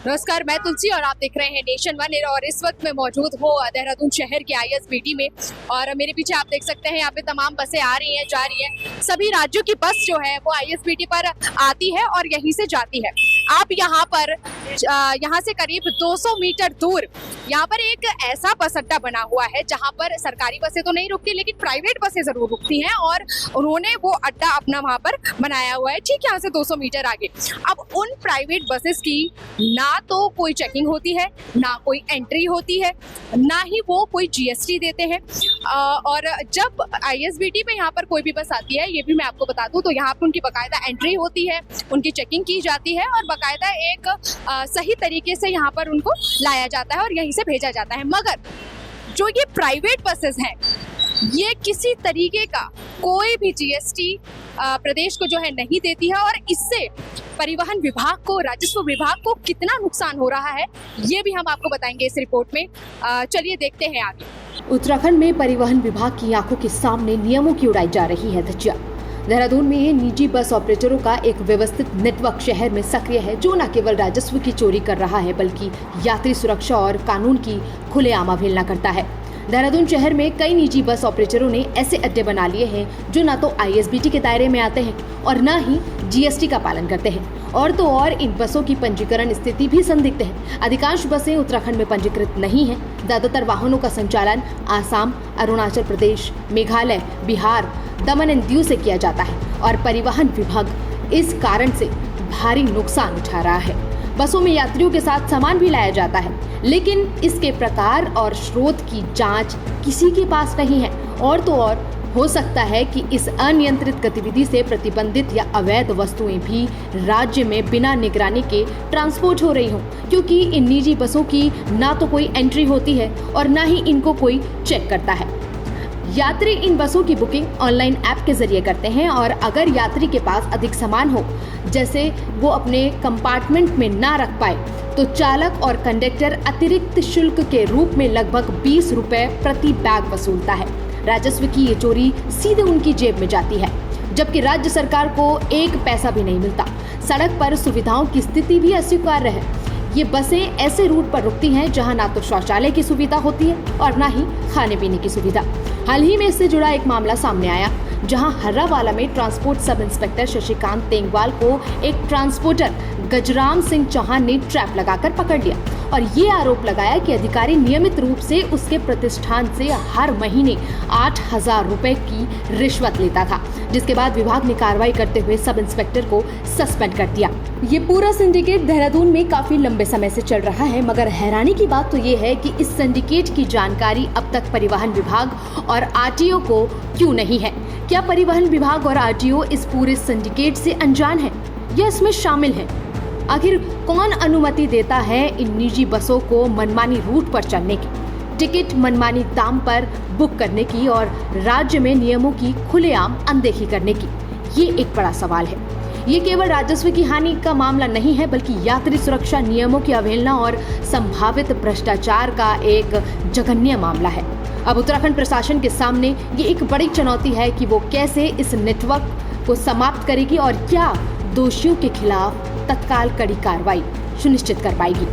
नमस्कार, मैं तुलसी और आप देख रहे हैं नेशन वन। और इस वक्त मैं मौजूद हूँ देहरादून शहर के आईएसबीटी में। और मेरे पीछे आप देख सकते हैं यहाँ पे तमाम बसें आ रही हैं, जा रही हैं। सभी राज्यों की बस जो है वो आईएसबीटी पर आती है और यहीं से जाती है। आप यहाँ से करीब 200 मीटर दूर यहाँ पर एक ऐसा बस अड्डा बना हुआ है जहाँ पर सरकारी बसें तो नहीं रुकती, लेकिन प्राइवेट बसें जरूर रुकती हैं। और उन्होंने वो अड्डा अपना वहाँ पर बनाया हुआ है, ठीक यहाँ से 200 मीटर आगे। अब उन प्राइवेट बसेस की ना तो कोई चेकिंग होती है, ना कोई एंट्री होती है, ना ही वो कोई जीएसटी देते हैं। और जब आईएसबीटी में यहाँ पर कोई भी बस आती है, ये भी मैं आपको बता दूं, तो यहाँ पर उनकी बाकायदा एंट्री होती है, उनकी चेकिंग की जाती है और बाकायदा एक सही तरीके से यहाँ पर उनको लाया जाता है और यहीं से भेजा जाता है। मगर जो ये प्राइवेट बसेस हैं, ये किसी तरीके का कोई भी जीएसटी प्रदेश को जो है नहीं देती है। और इससे परिवहन विभाग को, राजस्व विभाग को कितना नुकसान हो रहा है, ये भी हम आपको बताएंगे इस रिपोर्ट में। चलिए देखते हैं आगे। उत्तराखंड में परिवहन विभाग की आंखों के सामने नियमों की उड़ाई जा रही है धज्जियां। देहरादून में ये निजी बस ऑपरेटरों का एक व्यवस्थित नेटवर्क शहर में सक्रिय है, जो न केवल राजस्व की चोरी कर रहा है बल्कि यात्री सुरक्षा और कानून की खुलेआम अवहेलना करता है। देहरादून शहर में कई निजी बस ऑपरेटरों ने ऐसे अड्डे बना लिए हैं जो न तो आईएसबीटी के दायरे में आते हैं और न ही जीएसटी का पालन करते हैं। और तो और इन बसों की पंजीकरण स्थिति भी संदिग्ध है। अधिकांश बसें उत्तराखंड में पंजीकृत नहीं हैं। ज्यादातर वाहनों का संचालन आसाम, अरुणाचल प्रदेश, मेघालय, बिहार, दमन एंड दीव से किया जाता है और परिवहन विभाग इस कारण से भारी नुकसान उठा रहा है। बसों में यात्रियों के साथ सामान भी लाया जाता है, लेकिन इसके प्रकार और स्रोत की जांच किसी के पास नहीं है। और तो और हो सकता है कि इस अनियंत्रित गतिविधि से प्रतिबंधित या अवैध वस्तुएं भी राज्य में बिना निगरानी के ट्रांसपोर्ट हो रही हों, क्योंकि इन निजी बसों की ना तो कोई एंट्री होती है और ना ही इनको कोई चेक करता है। यात्री इन बसों की बुकिंग ऑनलाइन ऐप के जरिए करते हैं और अगर यात्री के पास अधिक सामान हो, जैसे वो अपने कंपार्टमेंट में ना रख पाए, तो चालक और कंडक्टर अतिरिक्त शुल्क के रूप में लगभग 20 रुपए प्रति बैग वसूलता है। राजस्व की ये चोरी सीधे उनकी जेब में जाती है, जबकि राज्य सरकार को एक पैसा भी नहीं मिलता। सड़क पर सुविधाओं की स्थिति भी अस्वीकार्य है। ये बसें ऐसे रूट पर रुकती हैं जहां ना तो शौचालय की सुविधा होती है और ना ही खाने पीने की सुविधा। हाल ही में इससे जुड़ा एक मामला सामने आया, जहां हर्रावाला में ट्रांसपोर्ट सब इंस्पेक्टर शशिकांत तेंगवाल को एक ट्रांसपोर्टर गजराम सिंह चौहान ने ट्रैप लगाकर पकड़ लिया और ये आरोप लगाया कि अधिकारी नियमित रूप से उसके प्रतिष्ठान से हर महीने 8,000 रुपए की रिश्वत लेता था, जिसके बाद विभाग ने कार्रवाई करते हुए सब इंस्पेक्टर को सस्पेंड कर दिया। ये पूरा सिंडिकेट देहरादून में काफी लंबे समय से चल रहा है, मगर हैरानी की बात तो ये है कि इस सिंडिकेट की जानकारी अब तक परिवहन विभाग और आरटीओ को क्यों नहीं है। क्या परिवहन विभाग और आरटीओ इस पूरे सिंडिकेट से अनजान है या इसमें शामिल है? आखिर कौन अनुमति देता है इन निजी बसों को मनमानी रूट पर चलने की, टिकट मनमानी दाम पर बुक करने की और राज्य में नियमों की खुलेआम अनदेखी करने की? ये एक बड़ा सवाल है। ये केवल राजस्व की हानि का मामला नहीं है, बल्कि यात्री सुरक्षा नियमों की अवहेलना और संभावित भ्रष्टाचार का एक जघन्य मामला है। अब उत्तराखंड प्रशासन के सामने ये एक बड़ी चुनौती है कि वो कैसे इस नेटवर्क को समाप्त करेगी और क्या दोषियों के खिलाफ तत्काल कड़ी कार्रवाई सुनिश्चित कर पाएगी।